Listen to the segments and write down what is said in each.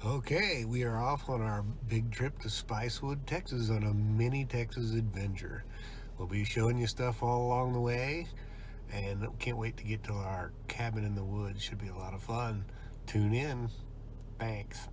Okay, we are off on our big trip to Spicewood, Texas on a mini Texas adventure. We'll be showing you stuff all along the way, and can't wait to get to our cabin in the woods. Should be a lot of fun. Tune in. Thanks.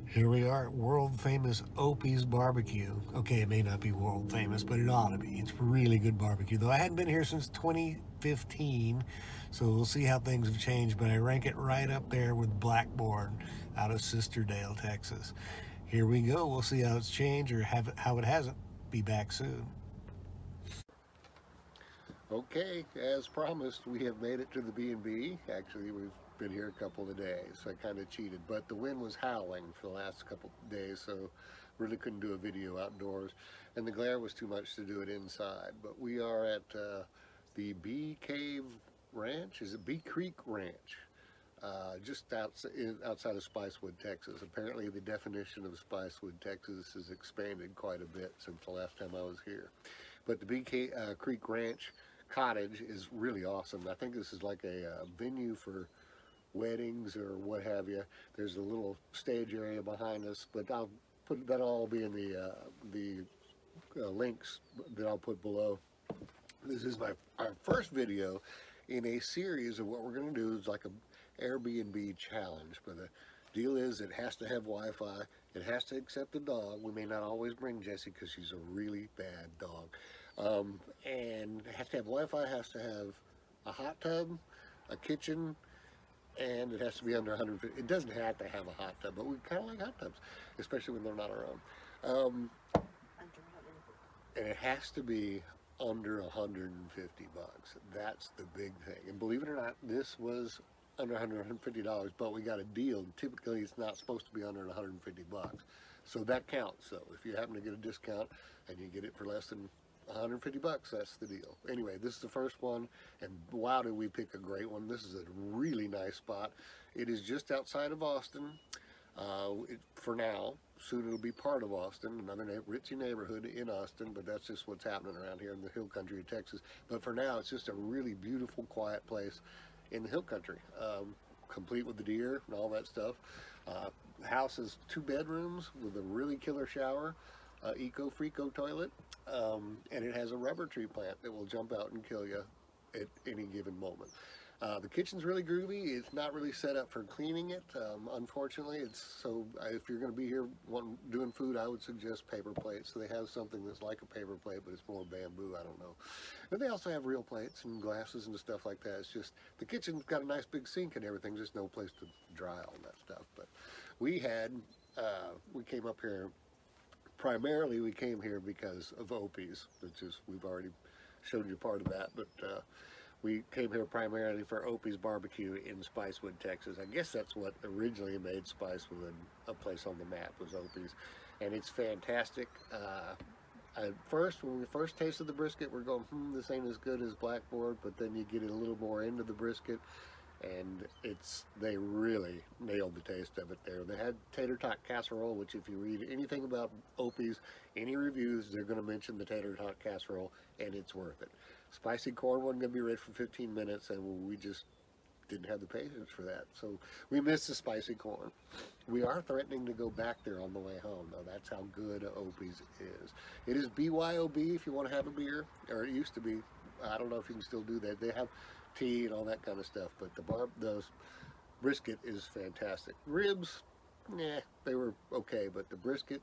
Here we are at world famous Opie's Barbecue. Okay, it may not be world famous, but it ought to be. It's really good barbecue. Though I hadn't been here since 2015, so we'll see how things have changed, but I rank it right up there with Blackboard out of Sisterdale, Texas. Here we go. We'll see how it's changed or how it hasn't. Be back soon. Okay, as promised, we have made it to the B&B. Actually, we've been here a couple of days, so I kind of cheated. But the wind was howling for the last couple of days, so really couldn't do a video outdoors. And the glare was too much to do it inside. But we are at the Bee Cave Ranch. Is it Bee Creek Ranch? Just outside of Spicewood, Texas. Apparently the definition of Spicewood, Texas has expanded quite a bit since the last time I was here. But the Creek Ranch Cottage is really awesome. I think this is like a venue for weddings or what have you. There's a little stage area behind us, but that'll all be in the links that I'll put below. This is our first video in a series of what we're going to do. Is like a Airbnb challenge, but the deal is it has to have Wi-Fi. It has to accept the dog. We may not always bring Jessie because she's a really bad dog. And it has to have Wi-Fi, has to have a hot tub, a kitchen, and it has to be under 150. It doesn't have to have a hot tub, but we kind of like hot tubs, especially when they're not our own. And it has to be under 150 bucks. That's the big thing. And believe it or not, this was under $150, but we got a deal. Typically, it's not supposed to be under 150 bucks. So that counts. So if you happen to get a discount and you get it for less than 150 bucks, that's the deal. Anyway, this is the first one, and wow, did we pick a great one. This is a really nice spot. It is just outside of Austin. For now, soon it'll be part of Austin, another ritzy neighborhood in Austin, but that's just what's happening around here in the hill country of Texas. But for now, it's just a really beautiful, quiet place in the hill country, complete with the deer and all that stuff. The house is 2 bedrooms with a really killer shower, eco-freako toilet, and it has a rubber tree plant that will jump out and kill you at any given moment. The kitchen's really groovy. It's not really set up for cleaning it, unfortunately. If you're going to be here doing food, I would suggest paper plates. So they have something that's like a paper plate, but it's more bamboo, I don't know. But they also have real plates and glasses and stuff like that. It's just, the kitchen's got a nice big sink and everything, just no place to dry all that stuff. But we came up here, primarily we came here because of Opie's, which is, we've already showed you part of that, but we came here primarily for Opie's Barbecue in Spicewood, Texas. I guess that's what originally made Spicewood a place on the map, was Opie's. And it's fantastic. At first, when we first tasted the brisket, we're going, this ain't as good as Blackboard, but then you get a little more into the brisket, and they really nailed the taste of it there. They had tater tot casserole, which if you read anything about Opie's, any reviews, they're going to mention the tater tot casserole, and it's worth it. Spicy corn wasn't going to be ready for 15 minutes, and we just didn't have the patience for that. So we missed the spicy corn. We are threatening to go back there on the way home, though. That's how good Opie's is. It is BYOB if you want to have a beer, or it used to be. I don't know if you can still do that. They have tea and all that kind of stuff, but the brisket is fantastic. Ribs, they were okay, but the brisket,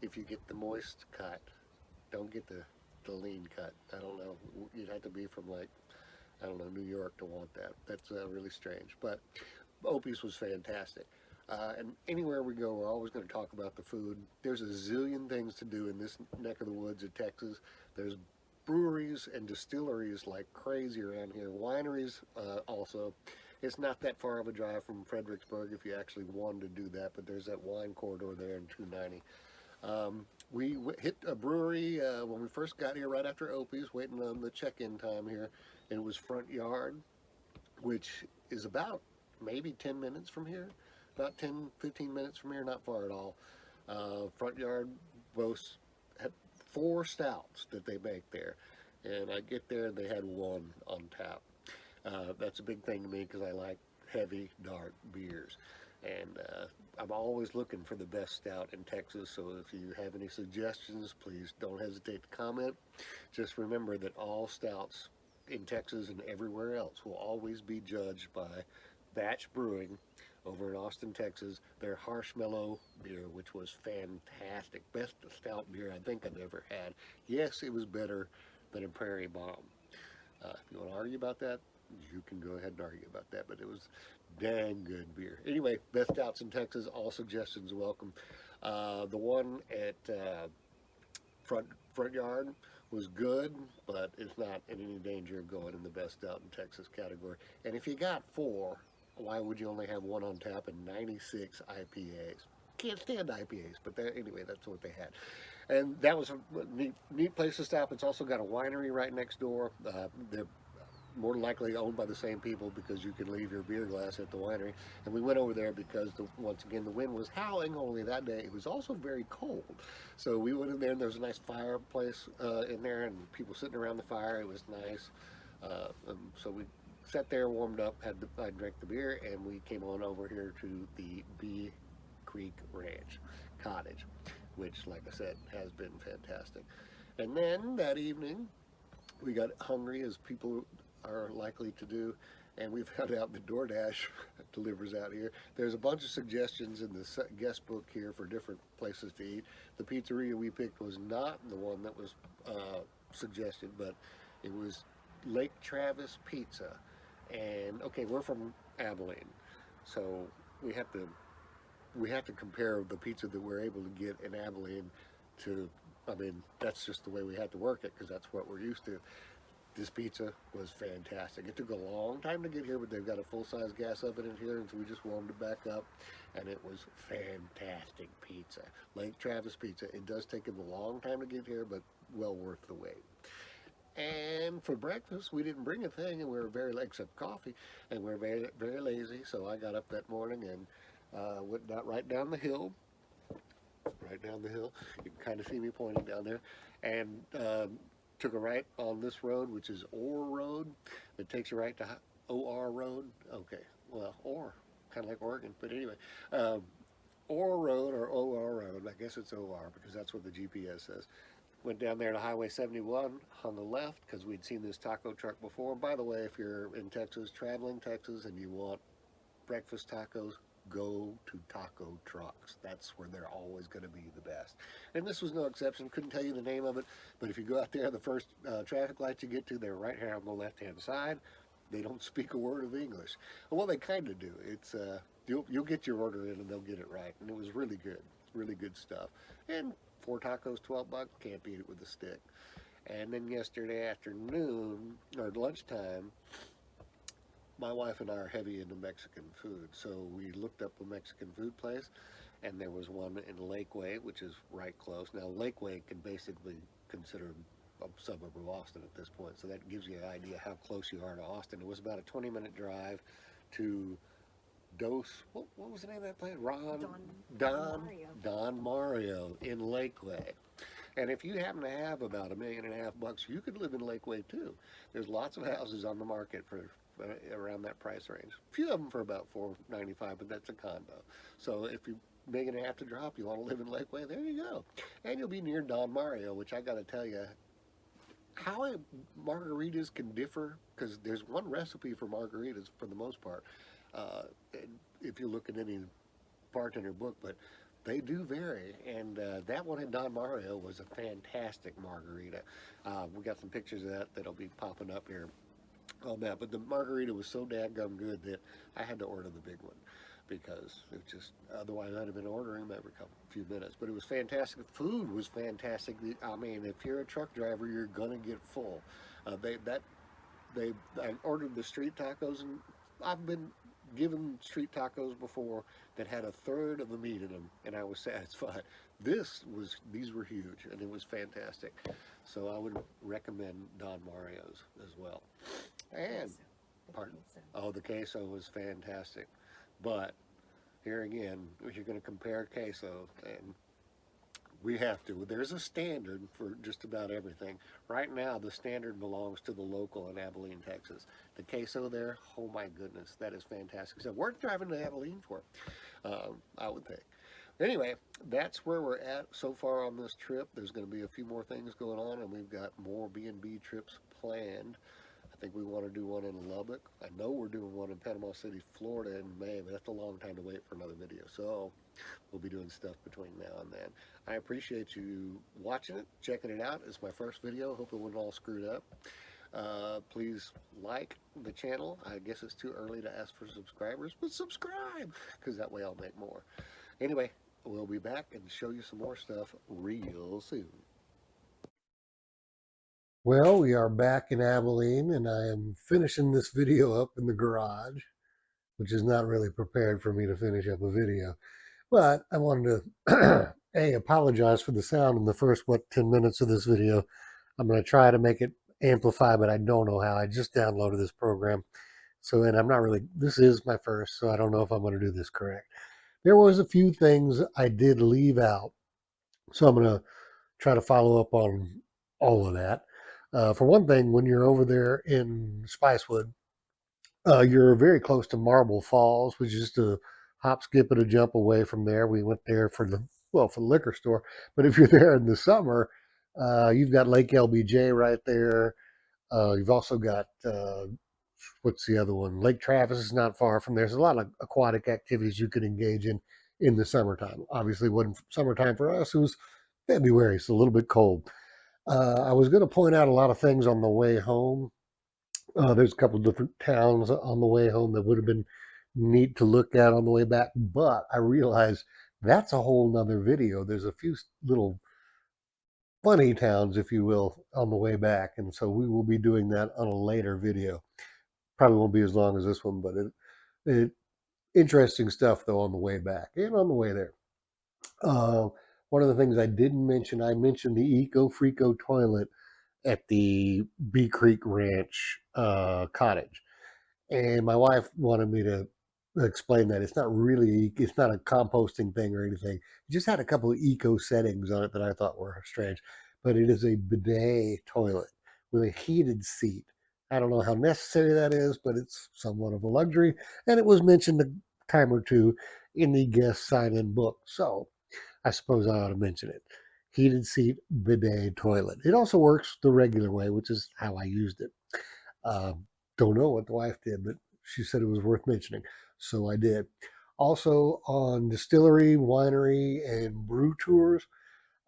if you get the moist cut, don't get the lean cut. I don't know. You'd have to be from, like, I don't know, New York to want that. That's really strange. But Opie's was fantastic. And anywhere we go, we're always going to talk about the food. There's a zillion things to do in this neck of the woods of Texas. There's breweries and distilleries like crazy around here. Wineries also. It's not that far of a drive from Fredericksburg if you actually wanted to do that, but there's that wine corridor there in 290. We hit a brewery when we first got here right after Opie's, waiting on the check-in time here, and it was Front Yard, which is about maybe 10 minutes from here, about 10-15 minutes from here, not far at all. Front Yard boasts 4 stouts that they make there, and I get there and they had 1 on tap. That's a big thing to me because I like heavy, dark beers. And I'm always looking for the best stout in Texas. So if you have any suggestions, please don't hesitate to comment. Just remember that all stouts in Texas and everywhere else will always be judged by Batch Brewing over in Austin, Texas. Their Marshmallow beer, which was fantastic. Best stout beer I think I've ever had. Yes, it was better than a Prairie Bomb. If you want to argue about that, you can go ahead and argue about that, but it was dang good beer. Anyway, best outs in Texas, all suggestions welcome. The one at front yard was good, but it's not in any danger of going in the best out in Texas category. And if you got four, why would you only have one on tap and 96 IPAs? Can't stand IPAs, but anyway, that's what they had. And that was a neat place to stop. It's also got a winery right next door. They're more than likely owned by the same people because you can leave your beer glass at the winery. And we went over there because, once again, the wind was howling, only that day it was also very cold. So we went in there and there was a nice fireplace in there and people sitting around the fire. It was nice. So we sat there, warmed up, I drank the beer, and we came on over here to the Bee Creek Ranch Cottage, which, like I said, has been fantastic. And then that evening, we got hungry, as people are likely to do, and we found out that DoorDash delivers out here. There's a bunch of suggestions in the guest book here for different places to eat. The pizzeria we picked was not the one that was suggested, but it was Lake Travis Pizza. And okay, we're from Abilene, so we have to compare the pizza that we're able to get in Abilene to, I mean, that's just the way we had to work it because that's what we're used to. This pizza was fantastic. It took a long time to get here, but they've got a full-size gas oven in here, and so we just warmed it back up, and it was fantastic pizza. Lake Travis Pizza. It does take them a long time to get here, but well worth the wait. And for breakfast, we didn't bring a thing, and we were except coffee, and we were very, very lazy, so I got up that morning and went right down the hill. Right down the hill. You can kind of see me pointing down there. And took a right on this road, which is Orr Road. It takes you right to OR Road. Okay, well, Orr, kind of like Oregon, but anyway. Orr Road or OR Road, I guess it's OR because that's what the GPS says. Went down there to Highway 71 on the left because we'd seen this taco truck before. By the way, if you're in Texas, traveling Texas, and you want breakfast tacos, go to taco trucks. That's where they're always going to be the best. And this was no exception. Couldn't tell you the name of it, but if you go out there, the first traffic light you get to, they're right here on the left-hand side. They don't speak a word of English. Well, they kind of do. It's you'll get your order in and they'll get it right. And it was really good stuff. And 4 tacos, 12 bucks, can't beat it with a stick. And then yesterday afternoon, or lunchtime, my wife and I are heavy into Mexican food, so we looked up a Mexican food place, and there was one in Lakeway, which is right close. Now, Lakeway can basically consider a suburb of Austin at this point, so that gives you an idea how close you are to Austin. It was about a 20-minute drive to what was the name of that place? Don Mario in Lakeway. And if you happen to have about $1.5 million you could live in Lakeway too. There's lots of houses on the market for around that price range. A few of them for about $495, but that's a condo. So if you $1.5 million to drop, you want to live in Lakeway, there you go. And you'll be near Don Mario, which I got to tell you, how margaritas can differ, because there's one recipe for margaritas for the most part, if you look at any bartender book, but they do vary, and that one in Don Mario was a fantastic margarita. We got some pictures of that'll be popping up here on that, but the margarita was so dadgum good that I had to order the big one because it just, otherwise I'd have been ordering them every few minutes. But it was fantastic. The food was fantastic. I mean, if you're a truck driver, you're gonna get full. I ordered the street tacos, and I've been given street tacos before that had a third of the meat in them, and I was satisfied. These were huge, and it was fantastic. So I would recommend Don Mario's as well. And pardon? Oh, the queso was fantastic. But here again, if you're going to compare queso, and We have to. There's a standard for just about everything. Right now, the standard belongs to the local in Abilene, Texas. The queso there, oh my goodness, that is fantastic. So worth driving to Abilene for, I would think. Anyway, that's where we're at so far on this trip. There's going to be a few more things going on, and we've got more B&B trips planned. I think we want to do one in Lubbock. I know we're doing one in Panama City, Florida in May, but that's a long time to wait for another video. So we'll be doing stuff between now and then. I appreciate you watching it, checking it out. It's my first video. Hope it wasn't all screwed up. Please like the channel. I guess it's too early to ask for subscribers, but subscribe, because that way I'll make more. Anyway, we'll be back and show you some more stuff real soon. Well, we are back in Abilene, and I am finishing this video up in the garage, which is not really prepared for me to finish up a video. But I wanted to, apologize for the sound in the first, 10 minutes of this video. I'm going to try to make it amplify, but I don't know how. I just downloaded this program. So, and I'm not really, this is my first, so I don't know if I'm going to do this correct. There was a few things I did leave out. So I'm going to try to follow up on all of that. For one thing, when you're over there in Spicewood, you're very close to Marble Falls, which is just a hop, skip, and a jump away from there. We went there for the liquor store. But if you're there in the summer, you've got Lake LBJ right there. You've also got what's the other one? Lake Travis is not far from there. There's a lot of aquatic activities you could engage in the summertime. Obviously, it wasn't summertime for us. It was February, so a little bit cold. I was going to point out a lot of things on the way home. There's a couple of different towns on the way home that would have been neat to look at on the way back, but I realized that's a whole nother video. There's a few little funny towns, if you will, on the way back, and so we will be doing that on a later video. Probably won't be as long as this one, but it interesting stuff though on the way back and on the way there. Uh, One of the things I didn't mention, I mentioned the Eco Freako toilet at the Bee Creek Ranch cottage. And my wife wanted me to explain that it's not a composting thing or anything. It just had a couple of eco settings on it that I thought were strange. But it is a bidet toilet with a heated seat. I don't know how necessary that is, but it's somewhat of a luxury. And it was mentioned a time or two in the guest sign in book. So I suppose I ought to mention it. Heated seat bidet toilet. It also works the regular way, which is how I used it. Don't know what the wife did, but she said it was worth mentioning. So I did. Also on distillery, winery, and brew tours.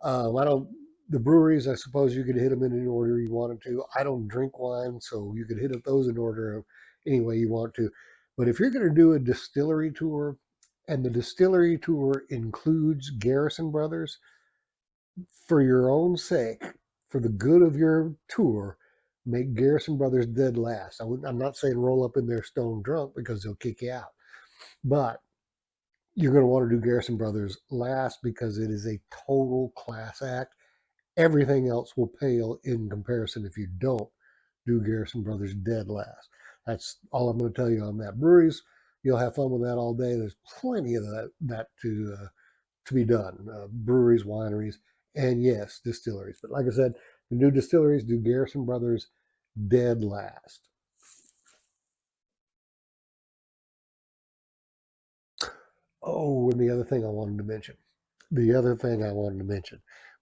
I don't, the breweries, I suppose you could hit them in any order you wanted to. I don't drink wine, so you could hit up those in order any way you want to. But if you're going to do a distillery tour, and the distillery tour includes Garrison Brothers, for your own sake, for the good of your tour, make Garrison Brothers dead last. I'm not saying roll up in there stone drunk because they'll kick you out, but you're going to want to do Garrison Brothers last because it is a total class act. Everything else will pale in comparison if you don't do Garrison Brothers dead last. That's all I'm going to tell you on that. Breweries, you'll have fun with that all day. There's plenty of that to be done. Breweries, wineries, and yes, distilleries. But like I said, the new distilleries do Garrison Brothers dead last. Oh, and the other thing I wanted to mention,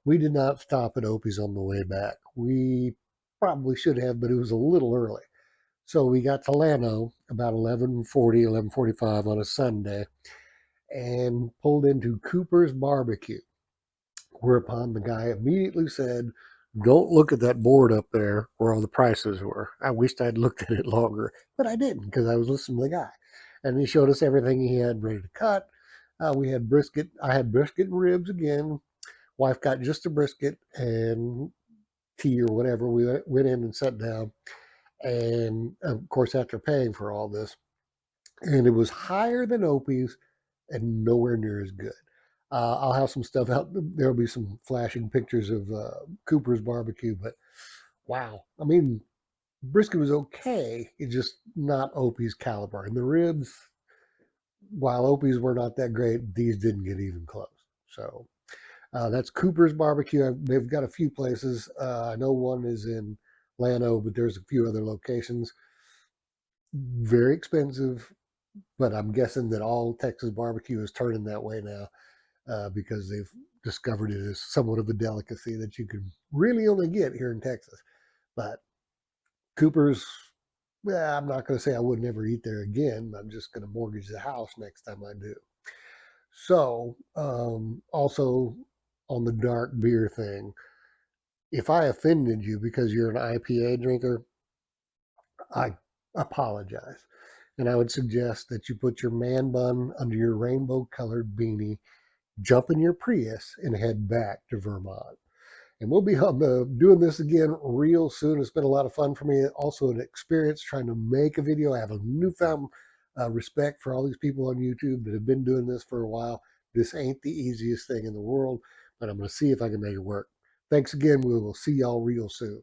we did not stop at Opie's on the way back. We probably should have, but it was a little early. So we got to Llano about 11:40, 11:45 on a Sunday and pulled into Cooper's Barbecue. Whereupon the guy immediately said, "Don't look at that board up there where all the prices were." I wished I'd looked at it longer, but I didn't because I was listening to the guy. And he showed us everything he had ready to cut. We had brisket. I had brisket and ribs again. Wife got just a brisket and tea or whatever. We went in and sat down. And of course, after paying for all this, and it was higher than Opie's and nowhere near as good. I'll have some stuff out. There'll be some flashing pictures of Cooper's barbecue, but wow. I mean, brisket was okay. It's just not Opie's caliber. And the ribs, while Opie's were not that great, these didn't get even close. So That's Cooper's Barbecue. They've got a few places. I know one is in Llano, but there's a few other locations. Very expensive, but I'm guessing that all Texas barbecue is turning that way now because they've discovered it as somewhat of a delicacy that you can really only get here in Texas. But Cooper's, well, I'm not going to say I would never eat there again. I'm just going to mortgage the house next time I do. So, also on the dark beer thing, if I offended you because you're an IPA drinker, I apologize. And I would suggest that you put your man bun under your rainbow colored beanie, jump in your Prius, and head back to Vermont. And we'll be on doing this again real soon. It's been a lot of fun for me. Also, an experience trying to make a video. I have a newfound respect for all these people on YouTube that have been doing this for a while. This ain't the easiest thing in the world, but I'm going to see if I can make it work. Thanks again. We will see y'all real soon.